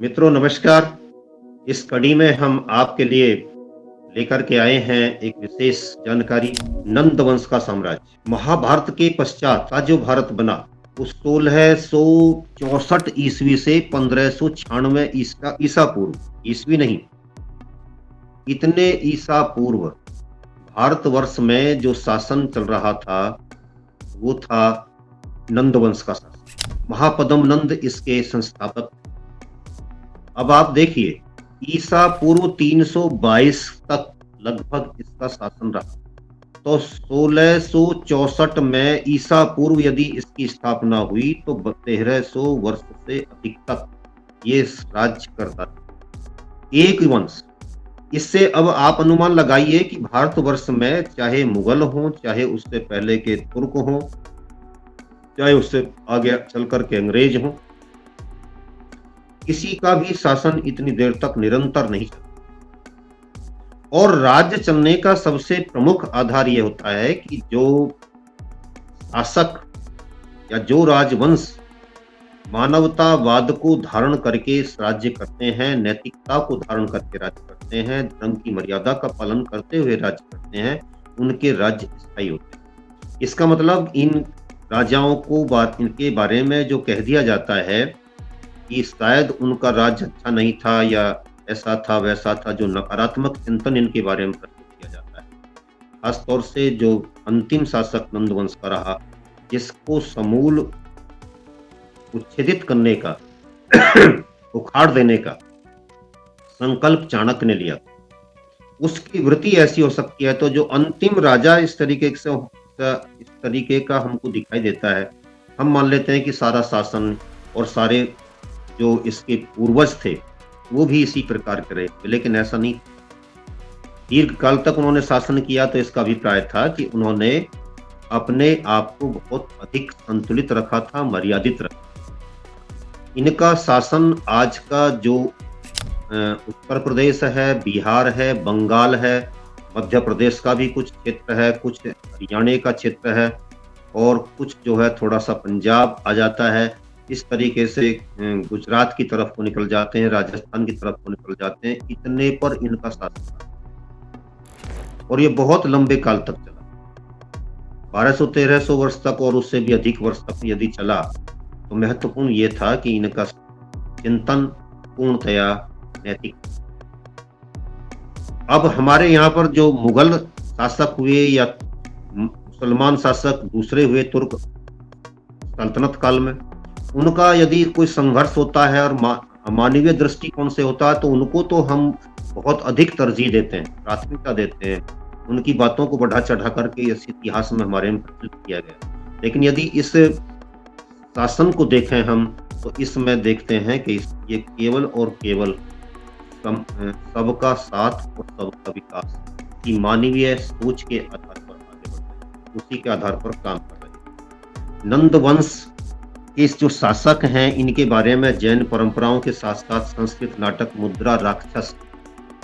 मित्रों नमस्कार। इस कड़ी में हम आपके लिए लेकर के आए हैं एक विशेष जानकारी। नंद वंश का साम्राज्य महाभारत के पश्चात का जो भारत बना वो 1664 ईस्वी से 1596 ईसा पूर्व, ईस्वी नहीं, इतने ईसा पूर्व भारतवर्ष में जो शासन चल रहा था वो था नंद वंश का शासन। महापद्म नंद इसके संस्थापक। अब आप देखिए, ईसा पूर्व 322 तक लगभग इसका शासन रहा। तो 1664 में ईसा पूर्व यदि इसकी स्थापना हुई तो 1300 वर्ष से अधिक तक ये राज्य करता था। एक वंश। इससे अब आप अनुमान लगाइए कि भारतवर्ष में चाहे मुगल हों, चाहे उससे पहले के तुर्क हों, चाहे उससे आगे चल कर के अंग्रेज हों, किसी का भी शासन इतनी देर तक निरंतर नहीं चला। और राज्य चलने का सबसे प्रमुख आधार यह होता है कि जो शासक या जो राजवंश मानवतावाद को धारण करके इस राज्य करते हैं, नैतिकता को धारण करके राज्य करते हैं, धर्म की मर्यादा का पालन करते हुए राज्य करते हैं, उनके राज्य स्थायी होते हैं। इसका मतलब इन राजाओं को इनके बारे में जो कह दिया जाता है कि शायद उनका राज्य अच्छा नहीं था या ऐसा था वैसा था, जो नकारात्मक चिंतन इनके बारे में प्रस्तुत किया जाता है, खासतौर से जो अंतिम शासक नंदवंश का रहा, जिसको समूल उच्छेदित करने का उखाड़ देने का संकल्प चाणक्य ने लिया, उसकी वृत्ति ऐसी हो सकती है। तो जो अंतिम राजा इस तरीके का हमको दिखाई देता है, हम मान लेते हैं कि सारा शासन और सारे जो इसके पूर्वज थे वो भी इसी प्रकार के रहे, लेकिन ऐसा नहीं। दीर्घ काल तक उन्होंने शासन किया तो इसका अभिप्राय था कि उन्होंने अपने आप को बहुत अधिक संतुलित रखा था, मर्यादित रखा। इनका शासन आज का जो उत्तर प्रदेश है, बिहार है, बंगाल है, मध्य प्रदेश का भी कुछ क्षेत्र है, कुछ हरियाणा का क्षेत्र है और कुछ जो है थोड़ा सा पंजाब आ जाता है। इस तरीके से गुजरात की तरफ को निकल जाते हैं, राजस्थान की तरफ को निकल जाते हैं, इतने पर इनका शासन था और ये बहुत लंबे काल तक चला, 1200-1300 वर्ष तक और उससे भी अधिक वर्ष तक यदि चला। तो महत्वपूर्ण ये था कि इनका चिंतन पूर्णतया नैतिक। अब हमारे यहाँ पर जो मुगल शासक हुए या मुसलमान शासक दूसरे हुए तुर्क सल्तनत काल में, उनका यदि कोई संघर्ष होता है और मानवीय दृष्टिकोण से होता है तो उनको तो हम बहुत अधिक तरजीह देते हैं, प्राथमिकता देते हैं, उनकी बातों को बढ़ा चढ़ा करके इस इतिहास में हमारे में प्रचलित किया गया। लेकिन यदि इस शासन को देखें हम तो इसमें देखते हैं कि ये केवल और केवल सबका साथ और सबका विकास की मानवीय सोच के आधार पर आगे बढ़ रहे हैं, उसी के आधार पर काम कर रहे हैं। नंद वंश के जो शासक हैं इनके बारे में जैन परंपराओं के साथ साथ संस्कृत नाटक मुद्रा राक्षस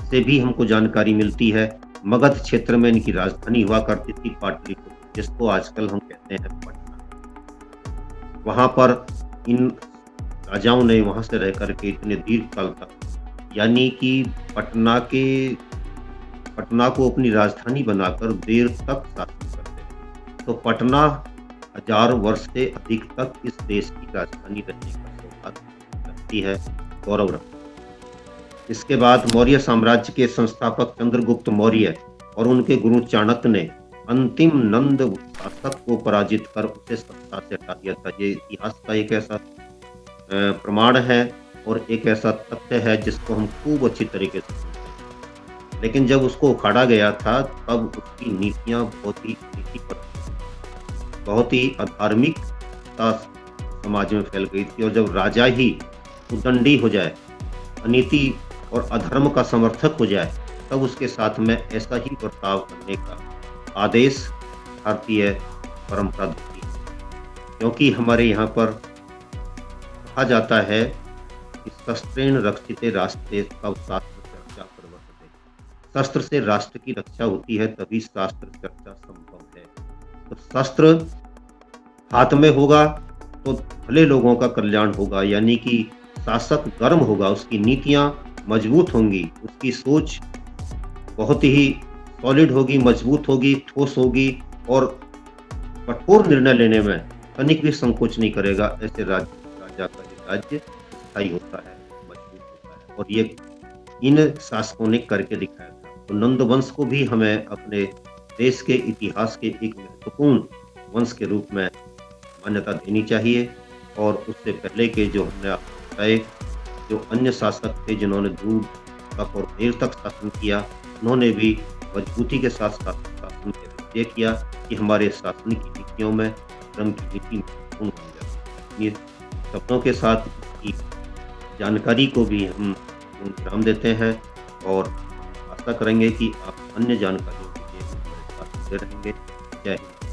से भी हमको जानकारी मिलती है। मगध क्षेत्र में इनकी राजधानी हुआ करती थी पाटलिपुत्र, जिसको आजकल हम कहते हैं पटना। वहां पर इन राजाओं ने वहां से रह करके इतने दीर्घ काल तक, यानी कि पटना को अपनी राजधानी बनाकर देर तक शासन करते हैं। तो पटना 1000 वर्ष से अधिक तक इस देश की राजधानी रहने का सौभाग्य रखती है, गौरव रखती है। इसके बाद मौर्य साम्राज्य के संस्थापक चंद्रगुप्त मौर्य और उनके गुरु चाणक्य ने अंतिम नंद शासक को पराजित कर उसे सत्ता से हटा दिया था। ये इतिहास का एक ऐसा प्रमाण है और एक ऐसा तथ्य है जिसको हम खूब अच्छी तरीके से समझते हैं। लेकिन जब उसको उखाड़ा गया था तब उसकी नीतियां बहुत ही अधार्मिकता समाज में फैल गई थी। और जब राजा ही उदंडी हो जाए, अनीति और अधर्म का समर्थक हो जाए, तब उसके साथ में ऐसा ही बर्ताव करने का आदेश भारतीय परंपरा देती है। क्योंकि हमारे यहाँ पर कहा जाता है कि शस्त्रेण रक्षिते राष्ट्रे तब शास्त्र चर्चा प्रवर्तते। शस्त्र से राष्ट्र की रक्षा होती है तभी शास्त्र चर्चा संभव है। तो शस्त्र हाथ में होगा तो भले लोगों का कल्याण होगा, यानी कि शासक गर्म होगा, उसकी नीतियाँ मजबूत होंगी, उसकी सोच बहुत ही सॉलिड होगी, मजबूत होगी, ठोस होगी और कठोर निर्णय लेने में तनिक भी संकोच नहीं करेगा। ऐसे राजा का ये राज्य स्थायी होता है, मजबूत होता है और ये इन शासकों ने करके दिखाया था। तो नंद वंश को भी हमें अपने देश के इतिहास के एक महत्वपूर्ण वंश के रूप में मान्यता देनी चाहिए और उससे पहले के जो हमने आपको बताए, जो अन्य शासक थे जिन्होंने दूर तक और देर तक शासन किया, उन्होंने भी मजबूती के साथ शासन किया। ये किया कि हमारे शासन की नीतियों में धर्म की नीति महत्वपूर्ण हो जाती है। ये शब्दों के साथ इसकी जानकारी को भी हम विराम देते हैं और आशा करेंगे कि आप अन्य जानकारियों के लिए हमारे साथ जुड़े रहेंगे। जय हिंद।